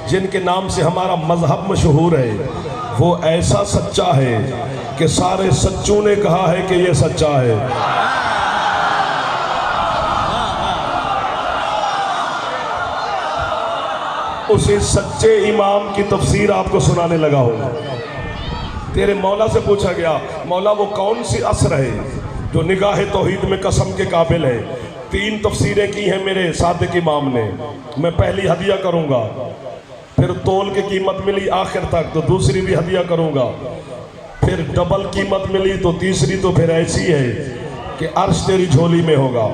जिनके नाम से हमारा मजहब मशहूर है, वो ऐसा सच्चा है कि सारे सच्चों ने कहा है कि ये सच्चा है। उसी सच्चे इमाम की तफसीर आपको सुनाने लगा हूँ। तेरे मौला से पूछा गया, मौला वो कौन सी असर है जो निगाह तौहीद में कसम के काबिल है? 3 तफसीरें की हैं मेरे सादिक इमाम ने। मैं पहली हदिया करूँगा, फिर तोल की कीमत मिली आखिर तक तो दूसरी भी हदिया करूँगा, फिर डबल कीमत मिली तो तीसरी तो फिर ऐसी है कि अर्श तेरी झोली में होगा।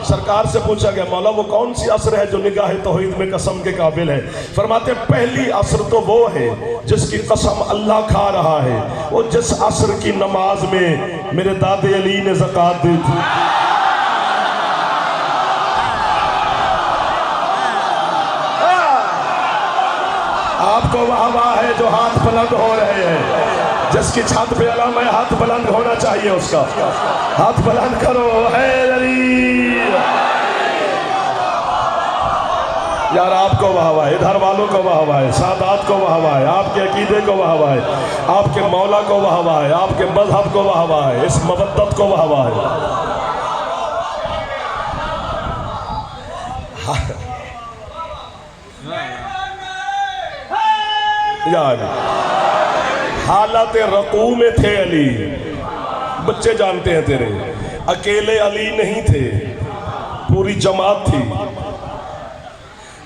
सरकार से पूछा गया, मौला वो कौन सी असर है जो निगाह तौहीद में कसम के काबिल है? फरमाते पहली असर तो वो है जिसकी कसम अल्लाह खा रहा है, वो जिस असर की नमाज में मेरे दादे अली ने ज़कात दी थी। आपको वाह वाह है जो हाथ बुलंद हो रहे हैं, जिसकी छत पे अला में हाथ बुलंद होना चाहिए, उसका हाथ बुलंद करो। हैदरी यार, आपको वाह वाह है, इधर वालों को वाह वाह है, सादात को वाह वाह है, आपके अकीदे को वाह वाह है, आपके मौला को वाह वाह है, आपके मजहब को वाह वाह है, इस मवद्दत को वाह वाह है। यार हालत रकू में थे अली, बच्चे जानते हैं तेरे, अकेले अली नहीं थे, पूरी जमात थी।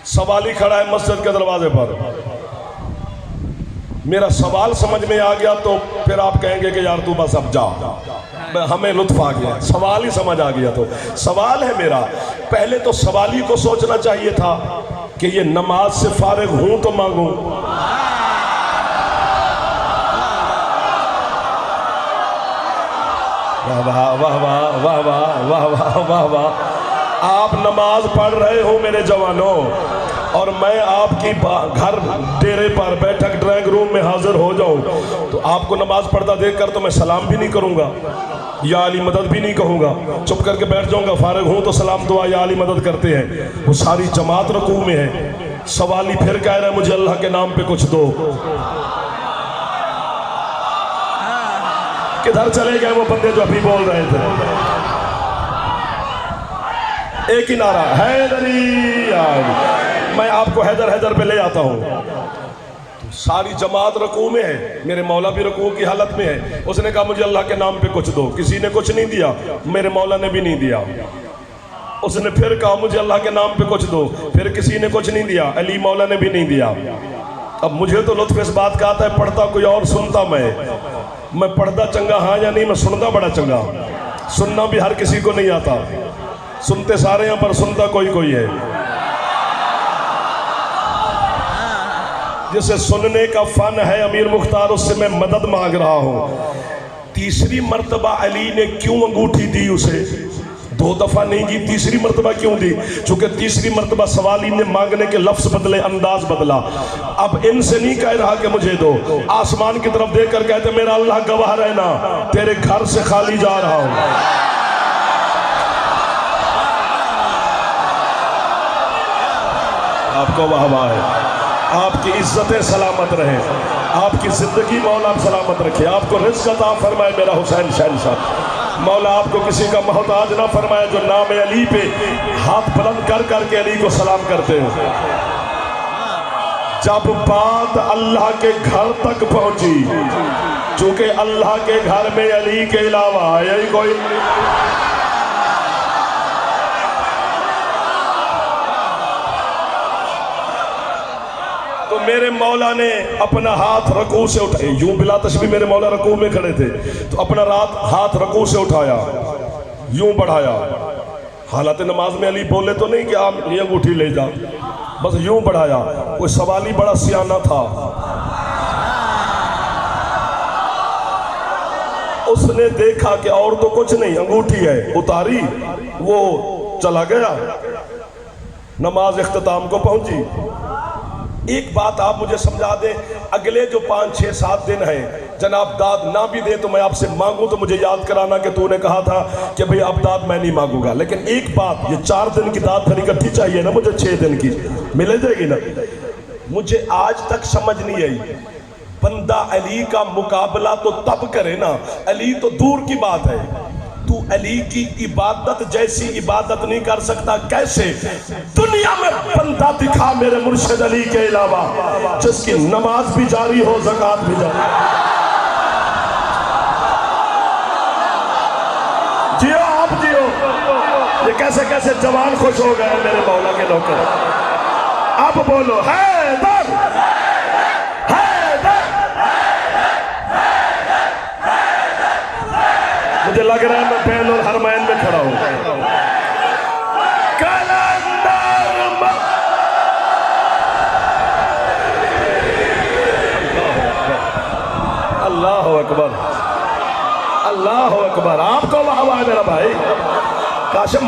सवाली खड़ा है मस्जिद के दरवाजे पर, मेरा सवाल समझ में आ गया तो फिर आप कहेंगे कि यार तू बस अब जा, हमें लुत्फ आ गया, सवाल ही समझ आ गया। तो सवाल है मेरा, पहले तो सवाली को सोचना चाहिए था कि ये नमाज से फारिग हूं तो मांगूं। वाह वाह वाह वाह वाह वाह वाह वाह वाह। आप नमाज पढ़ रहे हो मेरे जवानों, और मैं आपकी घर डेरे पर बैठक ड्राइंग रूम में हाजिर हो जाऊं तो आपको नमाज पढ़ता देखकर तो मैं सलाम भी नहीं करूंगा, या अली मदद भी नहीं कहूंगा, चुप करके बैठ जाऊंगा। फारिग हूं तो सलाम दुआ या अली मदद करते हैं, वो सारी जमात रुकू में है। सवाली फिर कह रहा है मुझे अल्लाह के नाम पे कुछ दो। किधर चले गए वो बंदे जो अभी बोल रहे थे? एक ही नारा, हैदरी यार। मैं आपको हैदर हैदर पे ले आता हूं। तो सारी जमात रकू में है, मेरे मौला भी रकू की हालत में है। उसने कहा मुझे अल्लाह के नाम पे कुछ दो, किसी ने कुछ नहीं दिया, मेरे मौला ने भी नहीं दिया। उसने फिर कहा मुझे अल्लाह के नाम पे कुछ दो, फिर किसी ने कुछ नहीं दिया, अली मौला ने भी नहीं दिया। अब मुझे तो लुत्फ इस बात का आता है, पढ़ता कोई और सुनता मैं पढ़ता चंगा हाँ या नहीं, मैं सुनता बड़ा चंगा। सुनना भी हर किसी को नहीं आता, सुनते सारे हैं पर सुनता कोई कोई है। जिसे सुनने का फन है अमीर मुख्तार, उससे मैं मदद मांग रहा हूं। तीसरी मर्तबा अली ने क्यों अंगूठी दी उसे? 2 दफा नहीं की, तीसरी मर्तबा क्यों दी? चूंकि तीसरी मर्तबा सवाली ने मांगने के लफ्ज बदले, अंदाज बदला। अब इनसे नहीं कह रहा कि मुझे दो, आसमान की तरफ देख कर कहते मेरा अल्लाह गवाह रहना, तेरे घर से खाली जा रहा हूं। आपको वाह वाह है, आपकी इज्जतें सलामत रहे, आपकी जिंदगी मौला सलामत रखे, आपको रिज़्क़ अता फरमाए मेरा हुसैन शहंशाह। मौला आपको किसी का मोहताज ना फरमाए जो नाम अली पे हाथ बुलंद कर करके अली को सलाम करते हो। जब बात अल्लाह के घर तक पहुंची, चूंकि अल्लाह के घर में अली के अलावा यही कोई, तो मेरे मौला ने अपना हाथ रकू से उठाया, यूं बिला तशबीह मेरे मौला रकू में खड़े थे, तो अपना हाथ रकू से उठाया, यूं बढ़ाया। हालात नमाज में अली बोले तो नहीं कि आप ये अंगूठी ले जा, बस यूं बढ़ाया। कोई सवाली बड़ा सियाना था, उसने देखा कि और तो कुछ नहीं, अंगूठी है, उतारी, वो चला गया, नमाज इख्तिताम को पहुंची। एक बात आप मुझे समझा दें, अगले जो 5, 6, 7 दिन हैं, जनाब दाद ना भी दे तो मैं आपसे मांगूं तो मुझे याद कराना कि तूने कहा था कि भाई अब दाद मैं नहीं मांगूंगा। लेकिन एक बात, ये 4 दिन की दाद फिर इकट्ठी चाहिए ना मुझे, 6 दिन की मिल जाएगी ना? मुझे आज तक समझ नहीं आई। बंदा अली का मुकाबला तो तब करे ना, अली तो दूर की बात है, तू अली की इबादत जैसी इबादत नहीं कर सकता। कैसे? दुनिया में बंदा दिखा मेरे मुर्शिद अली के अलावा जिसकी नमाज भी जारी हो, ज़कात भी जारी। जियो आप जियो। ये कैसे कैसे जवान खुश हो गए मेरे मौला के लोग। अब बोलो हैदर, हैदर। मुझे लग रहा है मैं बैन और हरमैन में खड़ा हूं। अल्लाह अकबर, अल्लाह अकबर। आपको वाह वाह मेरा भाई काशिम।